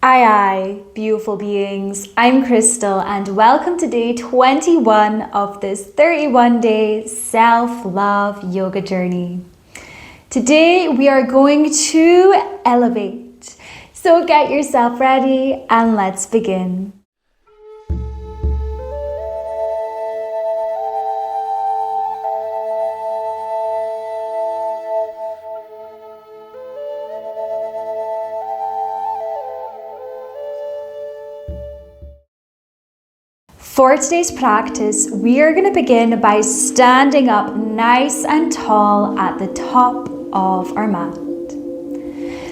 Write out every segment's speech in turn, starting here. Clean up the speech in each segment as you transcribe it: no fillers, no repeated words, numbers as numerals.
Aye, beautiful beings. I'm Crystal and welcome to day 21 of this 31-day self-love yoga journey. Today we are going to elevate. So get yourself ready and let's begin. For today's practice, we are going to begin by standing up nice and tall at the top of our mat.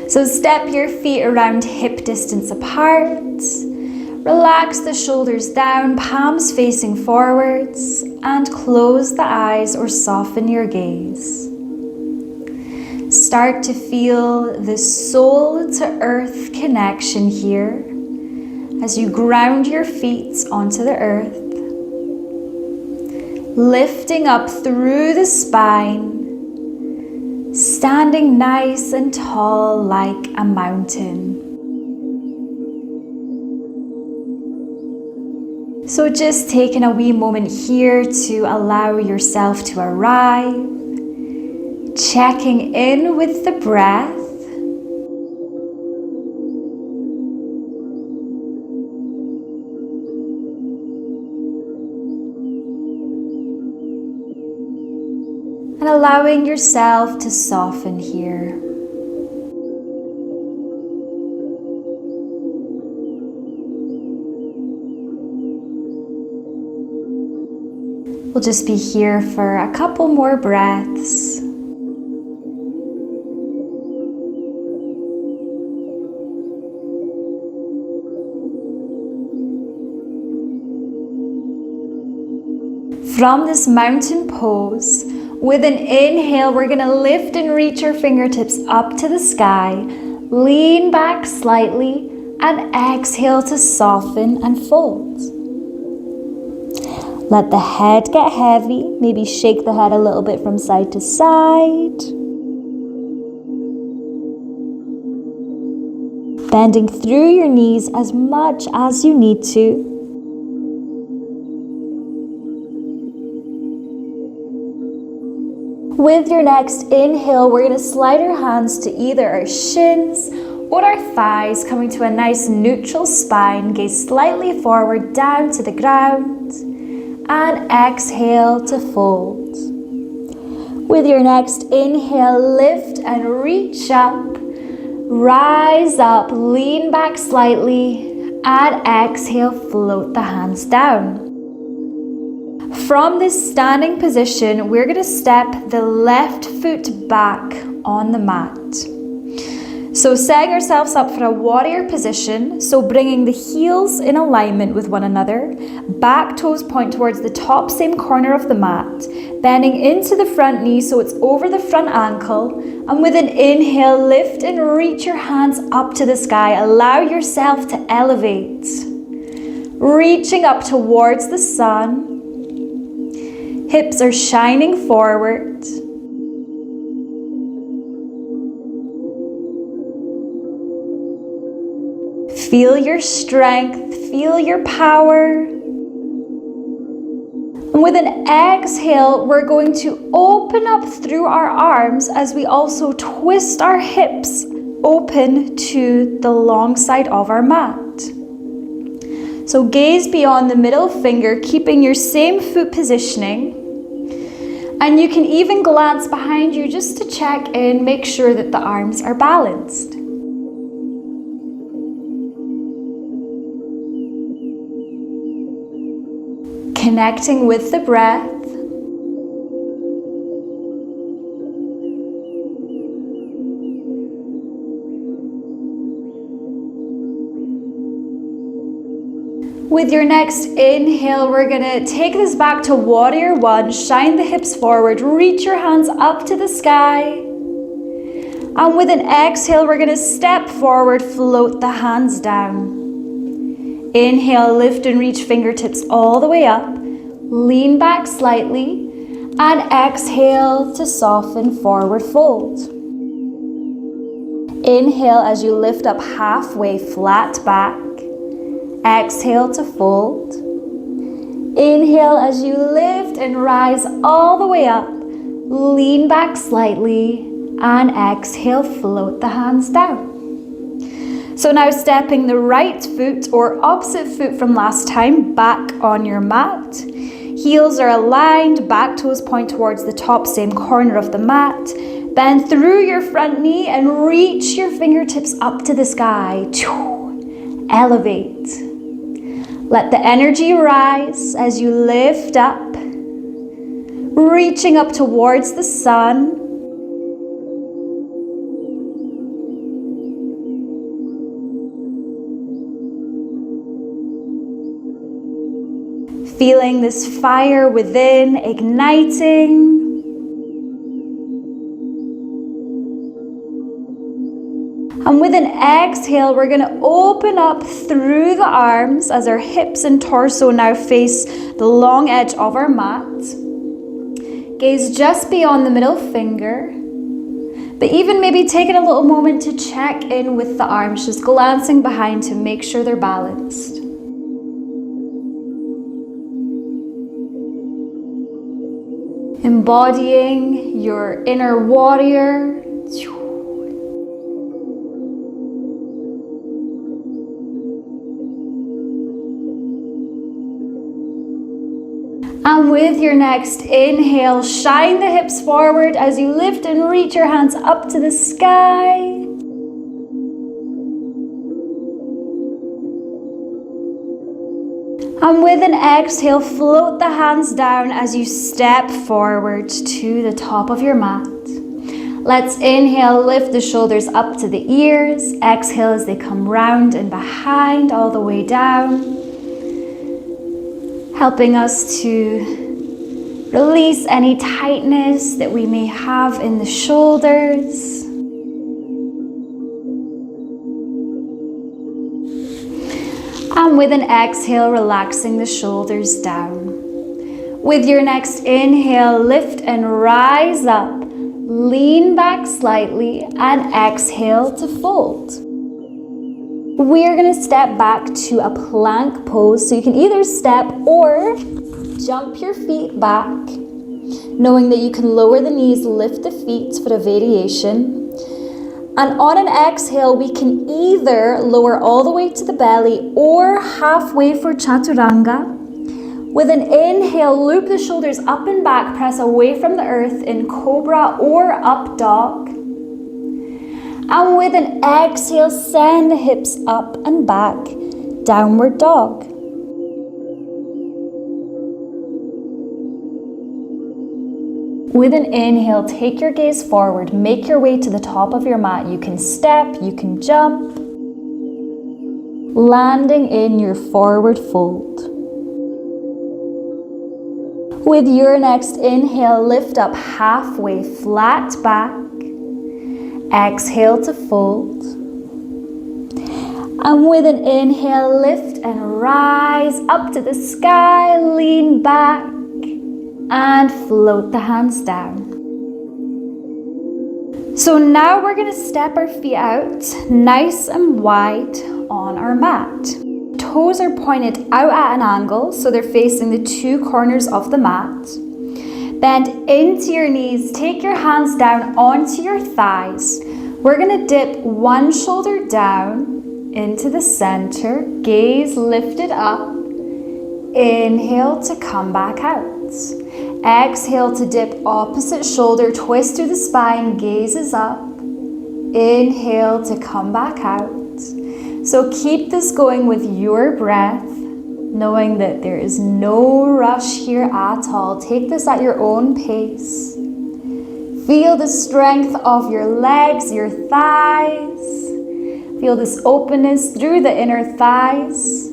So step your feet around hip distance apart. Relax the shoulders down, palms facing forwards, and close the eyes or soften your gaze. Start to feel the soul to earth connection here as you ground your feet onto the earth, lifting up through the spine, standing nice and tall like a mountain. So just taking a wee moment here to allow yourself to arrive, checking in with the breath. And allowing yourself to soften here. We'll just be here for a couple more breaths. From this mountain pose, with an inhale, we're going to lift and reach your fingertips up to the sky, lean back slightly, and exhale to soften and fold. Let the head get heavy, maybe shake the head a little bit from side to side. Bending through your knees as much as you need to. With your next inhale, we're going to slide our hands to either our shins or our thighs, coming to a nice neutral spine. Gaze slightly forward down to the ground and exhale to fold. With your next inhale, lift and reach up, rise up, lean back slightly, and exhale, float the hands down. From this standing position, we're going to step the left foot back on the mat. So setting ourselves up for a warrior position, so bringing the heels in alignment with one another, back toes point towards the top same corner of the mat, bending into the front knee so it's over the front ankle, and with an inhale, lift and reach your hands up to the sky. Allow yourself to elevate, reaching up towards the sun. Hips are shining forward. Feel your strength, feel your power. And with an exhale, we're going to open up through our arms as we also twist our hips open to the long side of our mat. So gaze beyond the middle finger, keeping your same foot positioning. And you can even glance behind you just to check in, make sure that the arms are balanced. Connecting with the breath. With your next inhale, we're going to take this back to warrior one. Shine the hips forward, reach your hands up to the sky. And with an exhale, we're going to step forward, float the hands down. Inhale, lift and reach fingertips all the way up. Lean back slightly. And exhale to soften, forward fold. Inhale as you lift up halfway, flat back. Exhale to fold. Inhale as you lift and rise all the way up. Lean back slightly and exhale, float the hands down. So now stepping the right foot or opposite foot from last time back on your mat. Heels are aligned, back toes point towards the top, same corner of the mat. Bend through your front knee and reach your fingertips up to the sky. Elevate. Let the energy rise as you lift up, reaching up towards the sun. Feeling this fire within igniting. And with an exhale, we're going to open up through the arms as our hips and torso now face the long edge of our mat. Gaze just beyond the middle finger. But even maybe taking a little moment to check in with the arms, just glancing behind to make sure they're balanced. Embodying your inner warrior. And with your next inhale, shine the hips forward as you lift and reach your hands up to the sky. And with an exhale, float the hands down as you step forward to the top of your mat. Let's inhale, lift the shoulders up to the ears. Exhale as they come round and behind all the way down. Helping us to release any tightness that we may have in the shoulders. And with an exhale, relaxing the shoulders down. With your next inhale, lift and rise up. Lean back slightly and exhale to fold. We're going to step back to a plank pose. So you can either step or jump your feet back, knowing that you can lower the knees, lift the feet for a variation. And on an exhale, we can either lower all the way to the belly or halfway for chaturanga. With an inhale, loop the shoulders up and back, press away from the earth in cobra or up dog. And with an exhale, send the hips up and back, downward dog. With an inhale, take your gaze forward, make your way to the top of your mat. You can step, you can jump, landing in your forward fold. With your next inhale, lift up halfway, flat back. Exhale to fold. And with an inhale, lift and rise up to the sky, lean back and float the hands down. So now we're going to step our feet out nice and wide on our mat. Toes are pointed out at an angle, so they're facing the two corners of the mat. Bend into your knees, take your hands down onto your thighs. We're going to dip one shoulder down into the center, gaze lifted up. Inhale to come back out. Exhale to dip opposite shoulder, twist through the spine, gazes up. Inhale to come back out. So keep this going with your breath, knowing that there is no rush here at all. Take this at your own pace. Feel the strength of your legs, your thighs. Feel this openness through the inner thighs.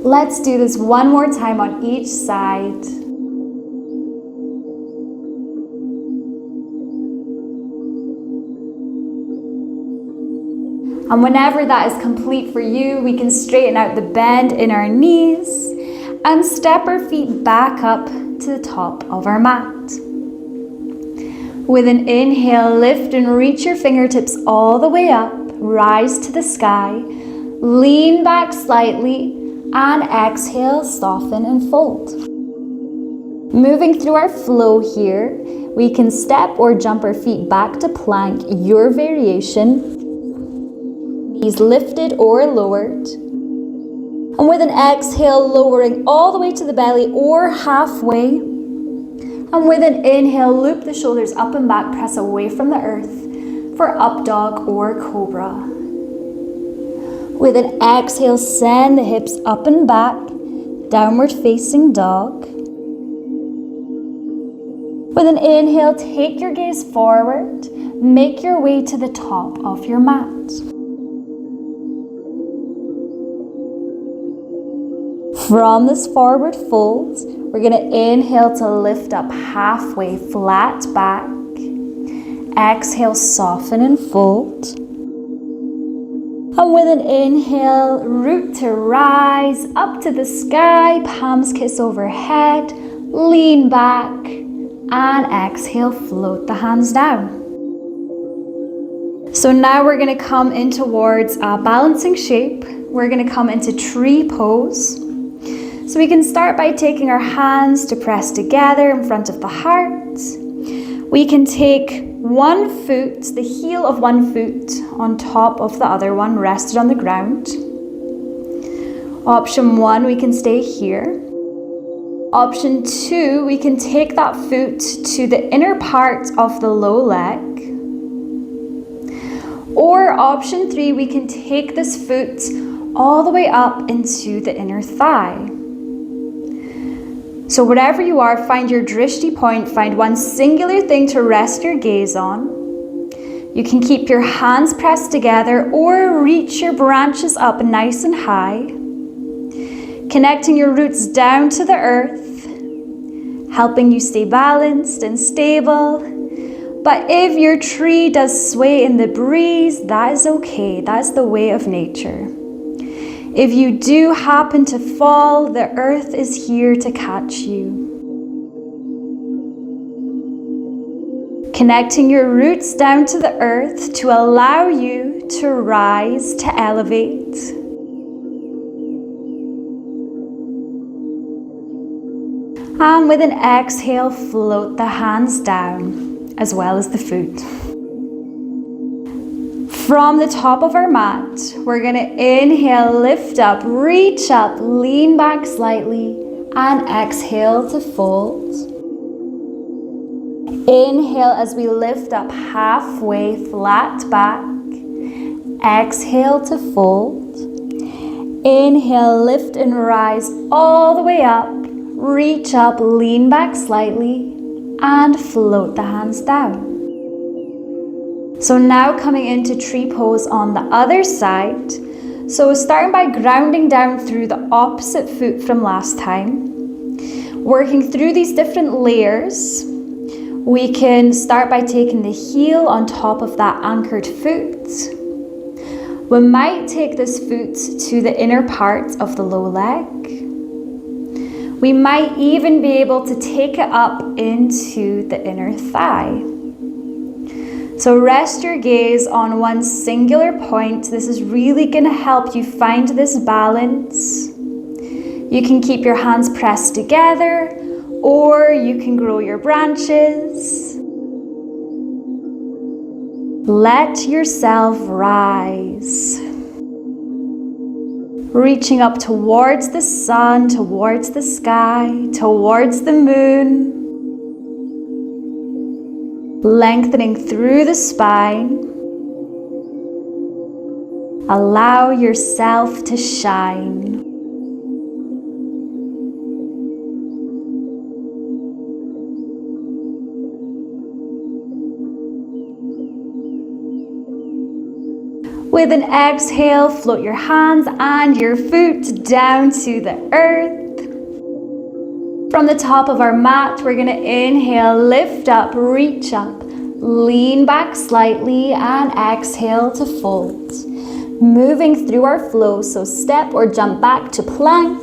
Let's do this one more time on each side. And whenever that is complete for you, we can straighten out the bend in our knees and step our feet back up to the top of our mat. With an inhale, lift and reach your fingertips all the way up, rise to the sky, lean back slightly, and exhale, soften and fold. Moving through our flow here, we can step or jump our feet back to plank, your variation. Knees lifted or lowered. And with an exhale, lowering all the way to the belly or halfway. And with an inhale, loop the shoulders up and back, press away from the earth for up dog or cobra. With an exhale, send the hips up and back, downward facing dog. With an inhale, take your gaze forward, make your way to the top of your mat. From this forward fold, we're going to inhale to lift up halfway, flat back. Exhale, soften and fold. And with an inhale, root to rise, up to the sky, palms kiss overhead, lean back, and exhale, float the hands down. So now we're going to come in towards a balancing shape. We're going to come into tree pose. So we can start by taking our hands to press together in front of the heart. We can take one foot, the heel of one foot on top of the other one, rested on the ground. Option 1, we can stay here. Option 2, we can take that foot to the inner part of the low leg. Or option 3, we can take this foot all the way up into the inner thigh. So wherever you are, find your drishti point, find one singular thing to rest your gaze on. You can keep your hands pressed together or reach your branches up nice and high. Connecting your roots down to the earth, helping you stay balanced and stable. But if your tree does sway in the breeze, that is okay. That's the way of nature. If you do happen to fall, the earth is here to catch you. Connecting your roots down to the earth to allow you to rise, to elevate. And with an exhale, float the hands down, as well as the foot. From the top of our mat, we're going to inhale, lift up, reach up, lean back slightly, and exhale to fold. Inhale as we lift up halfway, flat back. Exhale to fold. Inhale, lift and rise all the way up. Reach up, lean back slightly, and float the hands down. So now coming into tree pose on the other side. So starting by grounding down through the opposite foot from last time. Working through these different layers. We can start by taking the heel on top of that anchored foot. We might take this foot to the inner part of the low leg. We might even be able to take it up into the inner thigh. So rest your gaze on one singular point. This is really going to help you find this balance. You can keep your hands pressed together, or you can grow your branches. Let yourself rise. Reaching up towards the sun, towards the sky, towards the moon. Lengthening through the spine. Allow yourself to shine. With an exhale, float your hands and your foot down to the earth. From the top of our mat, we're going to inhale, lift up, reach up, lean back slightly, and exhale to fold. Moving through our flow, so step or jump back to plank.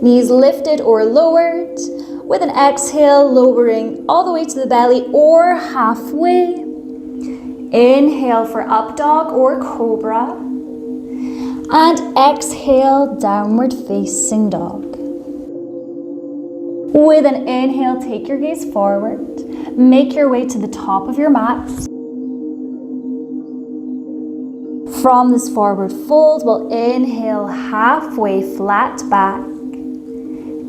Knees lifted or lowered. With an exhale, lowering all the way to the belly or halfway. Inhale for up dog or cobra. And exhale, downward facing dog. With an inhale, take your gaze forward. Make your way to the top of your mat. From this forward fold, we'll inhale halfway flat back.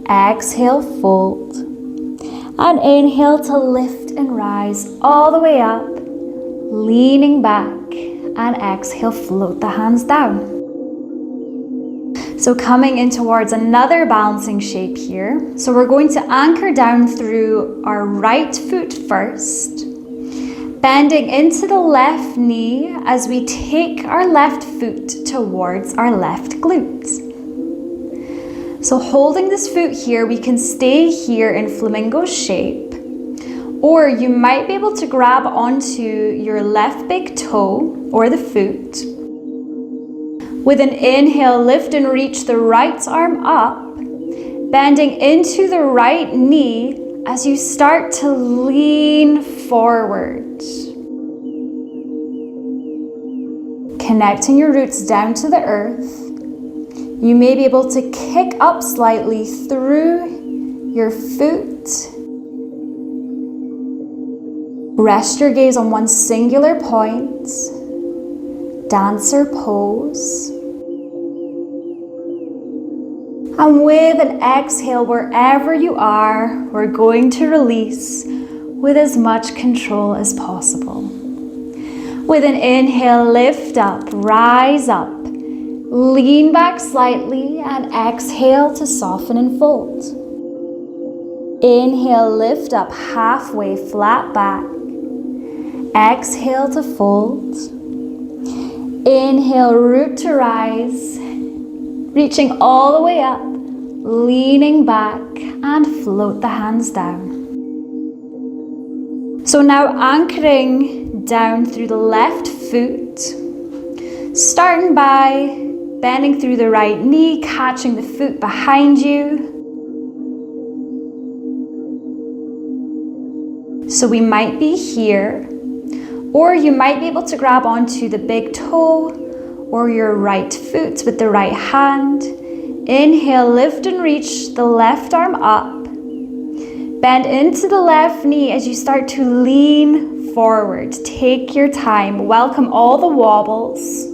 Exhale, fold. And inhale to lift and rise all the way up. Leaning back. And exhale, float the hands down. So coming in towards another balancing shape here. So we're going to anchor down through our right foot first. Bending into the left knee as we take our left foot towards our left glute. So holding this foot here, we can stay here in flamingo shape. Or you might be able to grab onto your left big toe or the foot. With an inhale, lift and reach the right arm up. Bending into the right knee as you start to lean forward. Connecting your roots down to the earth. You may be able to kick up slightly through your foot. Rest your gaze on one singular point. Dancer pose. And with an exhale, wherever you are, we're going to release with as much control as possible. With an inhale, lift up, rise up. Lean back slightly and exhale to soften and fold. Inhale, lift up halfway, flat back. Exhale to fold. Inhale, root to rise. Reaching all the way up, leaning back and float the hands down. So now anchoring down through the left foot. Starting by bending through the right knee, catching the foot behind you. So we might be here, or you might be able to grab onto the big toe or your right foot with the right hand. Inhale, lift and reach the left arm up. Bend into the left knee as you start to lean forward. Take your time. Welcome all the wobbles.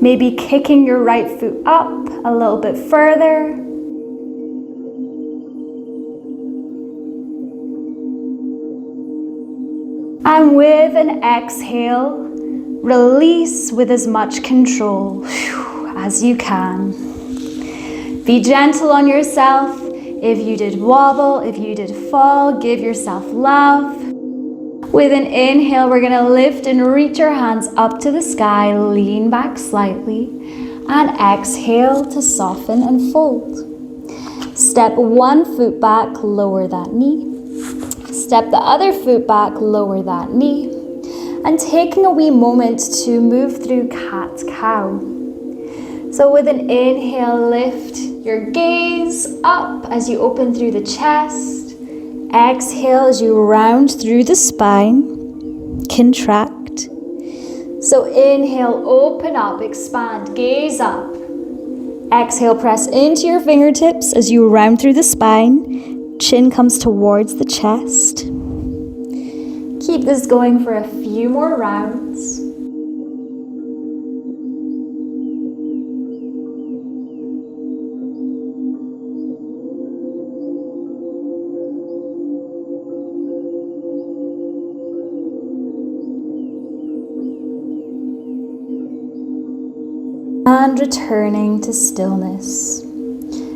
Maybe kicking your right foot up a little bit further. And with an exhale, release with as much control as you can. Be gentle on yourself. If you did wobble, if you did fall, give yourself love. With an inhale, we're gonna lift and reach our hands up to the sky, lean back slightly, and exhale to soften and fold. Step one foot back, lower that knee. Step the other foot back, lower that knee. And taking a wee moment to move through cat-cow. So with an inhale, lift your gaze up as you open through the chest. Exhale as you round through the spine. Contract. So inhale, open up, expand, gaze up. Exhale, press into your fingertips as you round through the spine. Chin comes towards the chest. Keep this going for a few more rounds. And returning to stillness.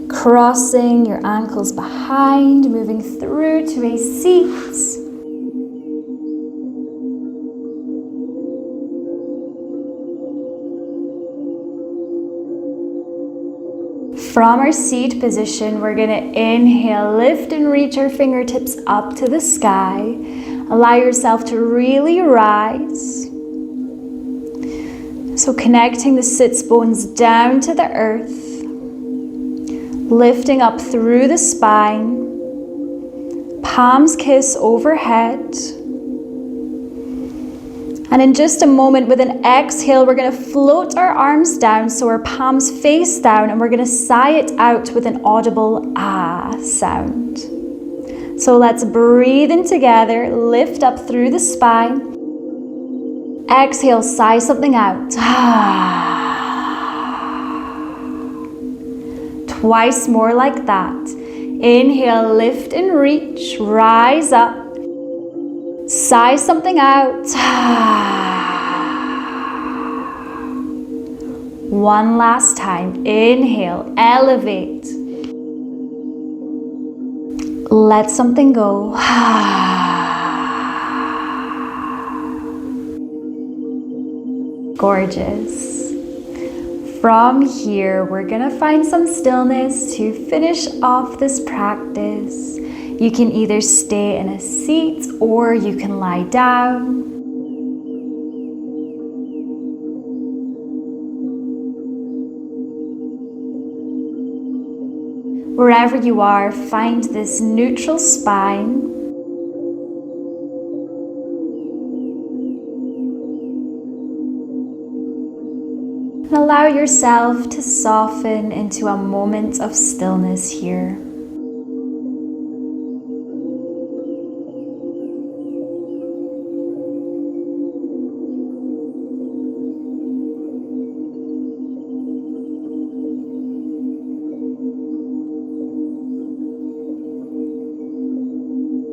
Crossing your ankles behind, moving through to a seat. From our seat position, we're going to inhale, lift and reach our fingertips up to the sky. Allow yourself to really rise. So connecting the sits bones down to the earth, lifting up through the spine, palms kiss overhead. And in just a moment, with an exhale, we're going to float our arms down so our palms face down, and we're going to sigh it out with an audible ah sound. So let's breathe in together, lift up through the spine. Exhale, sigh something out. Twice more like that. Inhale, lift and reach, rise up. Sigh something out. One last time. Inhale, elevate. Let something go. Gorgeous. From here, we're gonna find some stillness to finish off this practice. You can either stay in a seat or you can lie down. Wherever you are, find this neutral spine. And allow yourself to soften into a moment of stillness here.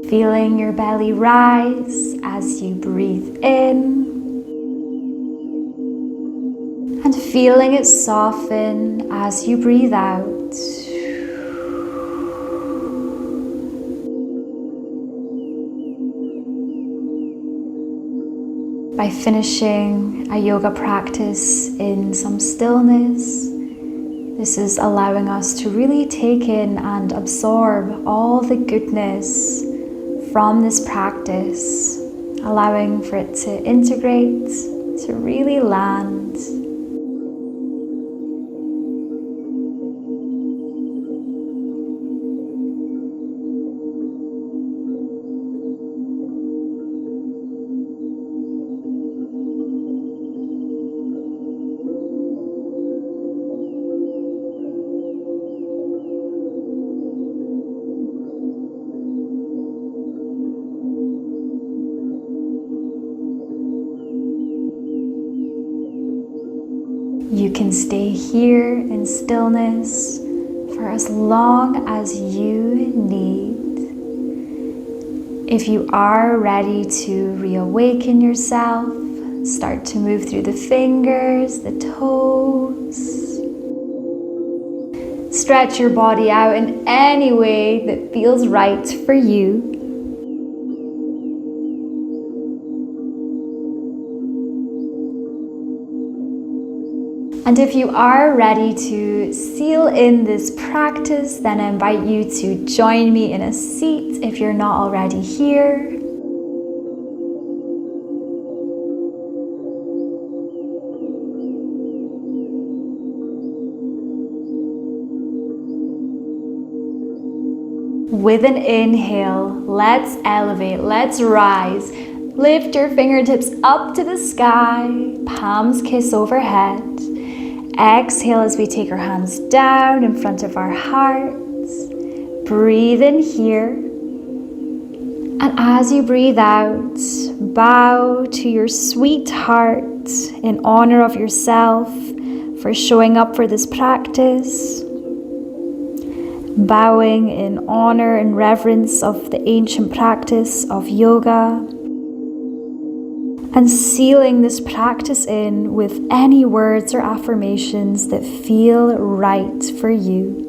Feeling your belly rise as you breathe in, and feeling it soften as you breathe out. By finishing a yoga practice in some stillness, this is allowing us to really take in and absorb all the goodness from this practice, allowing for it to integrate, to really land. You can stay here in stillness for as long as you need. If you are ready to reawaken yourself, start to move through the fingers, the toes. Stretch your body out in any way that feels right for you. And if you are ready to seal in this practice, then I invite you to join me in a seat if you're not already here. With an inhale, let's elevate, let's rise. Lift your fingertips up to the sky, palms kiss overhead. Exhale as we take our hands down in front of our hearts. Breathe in here. And as you breathe out, bow to your sweet heart in honor of yourself for showing up for this practice. Bowing in honor and reverence of the ancient practice of yoga. And sealing this practice in with any words or affirmations that feel right for you.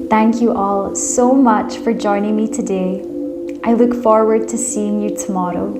Thank you all so much for joining me today. I look forward to seeing you tomorrow.